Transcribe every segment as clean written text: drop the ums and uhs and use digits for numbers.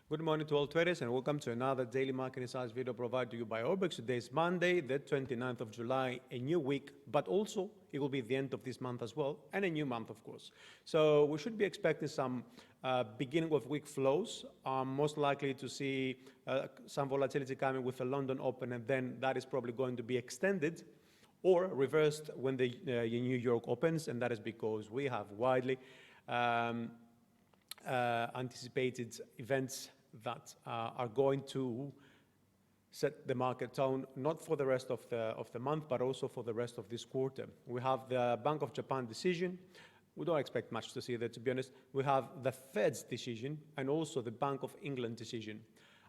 Good morning to all traders and welcome to another daily market insights video provided to you by Orbex. Today is Monday, the 29th of July, a new week, but also it will be the end of this month as well, and a new month, of course. So we should be expecting some beginning of week flows. Most likely to see some volatility coming with the London Open, and then that is probably going to be extended or reversed when the New York opens, and that is because we have widely anticipated events that are going to set the market tone, not for the rest of the month, but also for the rest of this quarter. We have the Bank of Japan decision. We don't expect much to see there, to be honest. We have the Fed's decision and also the Bank of England decision.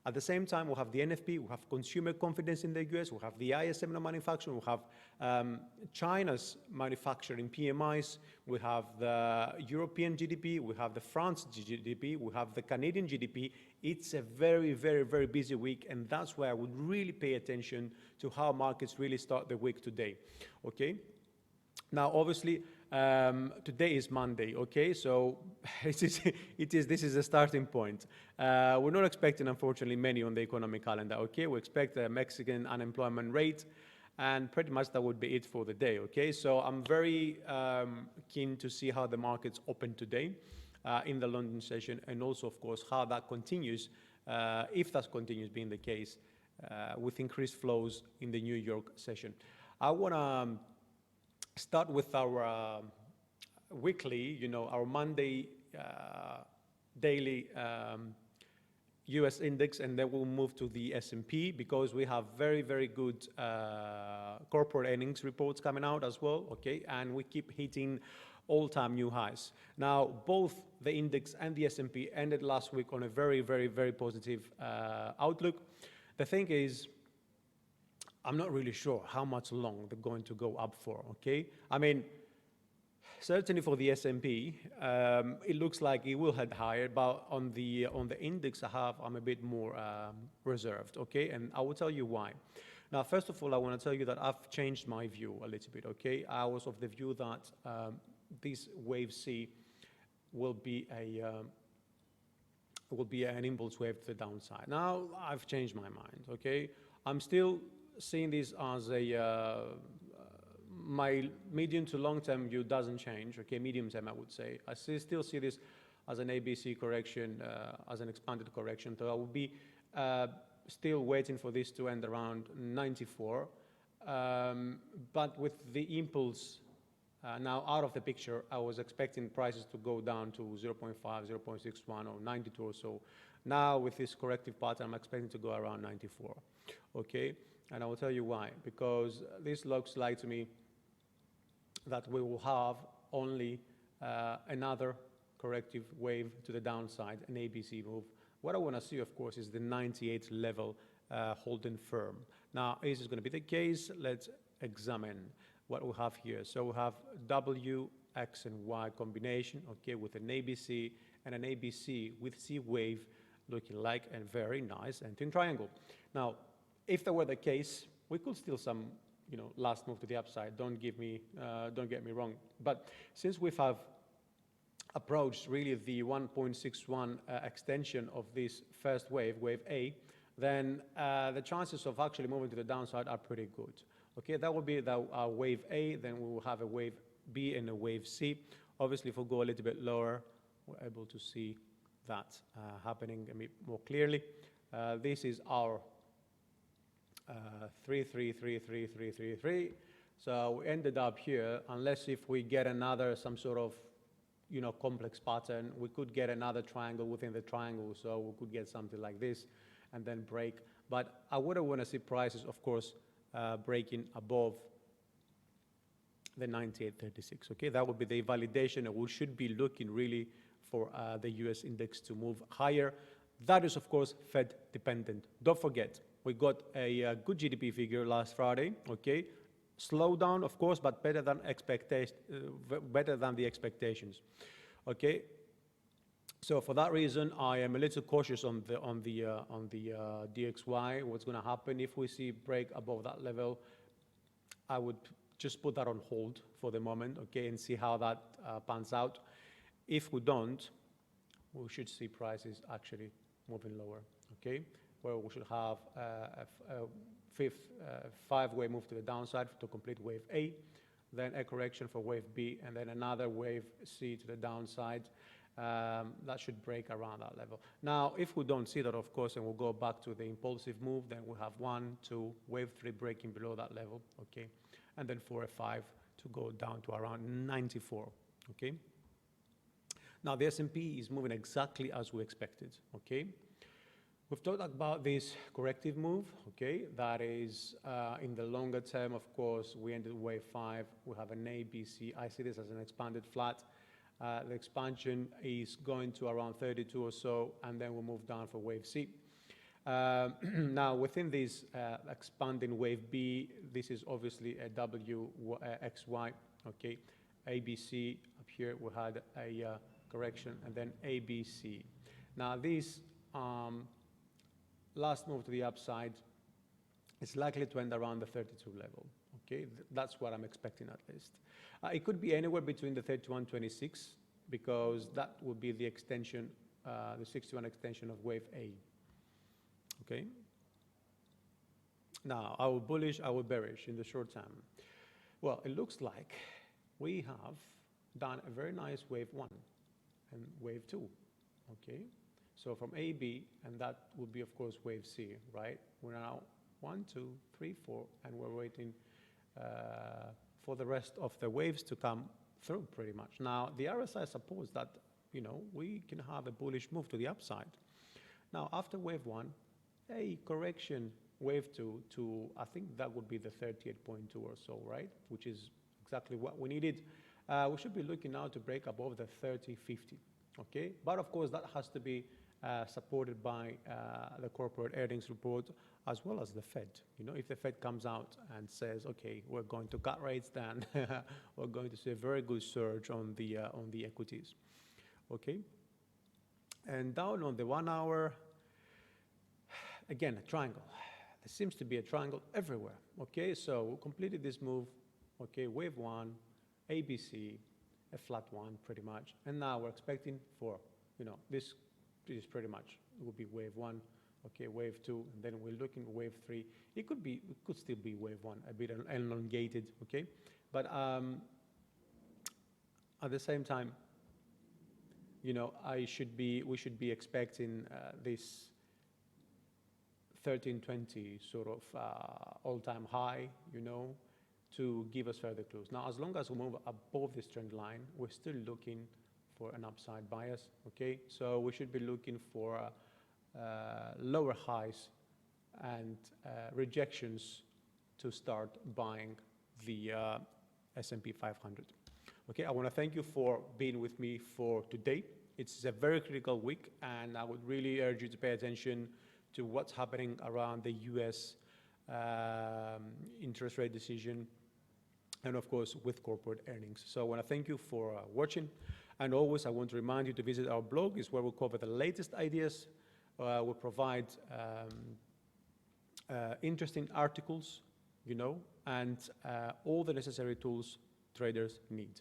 At the same time, we have the NFP, we have consumer confidence in the US, we have the ISM manufacturing, we have China's manufacturing PMIs, we have the European GDP, we have the France GDP, we have the Canadian GDP. It's a very, very, very busy week, and that's where I would really pay attention to how markets really start the week today, okay? Now, obviously, today is Monday, okay? So this is a starting point. We're not expecting, unfortunately, many on the economic calendar, okay? We expect a Mexican unemployment rate, and pretty much that would be it for the day, okay? So I'm very keen to see how the markets open today in the London session, and also, of course, how that continues, if that continues being the case, with increased flows in the New York session. I want to start with our weekly, our Monday daily US index, and then we'll move to the S&P because we have very, very good corporate earnings reports coming out as well, okay? And we keep hitting all-time new highs. Now, both the index and the S&P ended last week on a very, very, very positive outlook. The thing is, I'm not really sure how much long they're going to go up for, okay? I mean, certainly for the S&P, it looks like it will head higher, but on the index I'm a bit more reserved, okay? And I will tell you why. Now, first of all, I want to tell you that I've changed my view a little bit, okay? I was of the view that this wave C will be an impulse wave to the downside. Now, I've changed my mind, okay? I'm still seeing this as my medium to long-term view doesn't change, okay, medium-term I would say. I still see this as an ABC correction, as an expanded correction, so I will be still waiting for this to end around 94. But with the impulse now out of the picture, I was expecting prices to go down to 0.5, 0.61 or 92 or so. Now with this corrective pattern, I'm expecting to go around 94, okay? And I will tell you why. Because this looks like to me that we will have only another corrective wave to the downside, an ABC move. What I want to see, of course, is the 98 level holding firm. Now, is this going to be the case? Let's examine what we have here. So we have W, X, and Y combination, okay, with an ABC and an ABC with C wave looking like a very nice entering triangle. Now, if that were the case, we could still some, last move to the upside. Don't get me wrong. But since we have approached really the 1.61 extension of this first wave, wave A, then the chances of actually moving to the downside are pretty good. Okay, that will be the wave A. Then we will have a wave B and a wave C. Obviously, if we go a little bit lower, we're able to see that happening a bit more clearly. This is our 3. So we ended up here, unless if we get some sort of, complex pattern, we could get another triangle within the triangle. So we could get something like this and then break. But I wouldn't want to see prices, of course, breaking above the 98.36. Okay, that would be the validation, and we should be looking really for the US index to move higher. That is, of course, Fed dependent. Don't forget, we got a good GDP figure last Friday, okay? Slowdown, of course, but better than the expectations, okay? So for that reason, I am a little cautious on the DXY. What's going to happen if we see break above that level? I would just put that on hold for the moment, okay, and see how that pans out. If we don't, we should see prices actually moving lower, okay? Where we should have a fifth five-way move to the downside to complete wave A, then a correction for wave B, and then another wave C to the downside. That should break around that level. Now, if we don't see that, of course, and we'll go back to the impulsive move, then we'll have 1, 2, wave 3 breaking below that level, okay? And then 4 or 5 to go down to around 94, okay? Now, the S&P is moving exactly as we expected, okay? We've talked about this corrective move, okay? That is, in the longer term, of course, we ended wave 5. We have an A, B, C. I see this as an expanded flat. The expansion is going to around 32 or so, and then we'll move down for wave C. Now, within this expanding wave B, this is obviously a W, X, Y, okay? ABC, up here, we had a correction, and then ABC. Now, this last move to the upside is likely to end around the 32 level, okay? That's what I'm expecting at least. It could be anywhere between the 31 and 26 because that would be the extension, the 61 extension of wave A, okay? Now, I will bullish, I will bearish in the short term. Well, it looks like we have done a very nice wave 1 and wave 2, okay? So from A, B, and that would be, of course, wave C, right? We're now 1, 2, 3, 4, and we're waiting for the rest of the waves to come through, pretty much. Now, the RSI supports that, you know, we can have a bullish move to the upside. Now, after wave 1, a correction wave 2 to, I think that would be the 38.2 or so, right? Which is exactly what we needed. We should be looking now to break above the 30.50, okay? But of course, that has to be supported by the corporate earnings report as well as the Fed. You know, if the Fed comes out and says, okay, we're going to cut rates, then we're going to see a very good surge on the equities, okay? And down on the 1 hour, again, a triangle. There seems to be a triangle everywhere, okay? So we completed this move, okay, wave 1, ABC, a flat 1 pretty much, and now we're expecting for, you know, this is pretty much, it will be wave 1, okay, wave 2, and then we're looking at wave 3. It could still be wave 1, a bit elongated, okay? But at the same time, you know, we should be expecting this 1320 sort of all-time high, you know, to give us further clues. Now, as long as we move above this trend line, we're still looking for an upside bias, okay? So we should be looking for lower highs and rejections to start buying the S&P 500. Okay, I want to thank you for being with me for today. It's a very critical week, and I would really urge you to pay attention to what's happening around the US interest rate decision, and of course with corporate earnings. So I want to thank you for watching, and always I want to remind you to visit our blog. It's where we'll cover the latest ideas. We'll provide interesting articles, you know, and all the necessary tools traders need.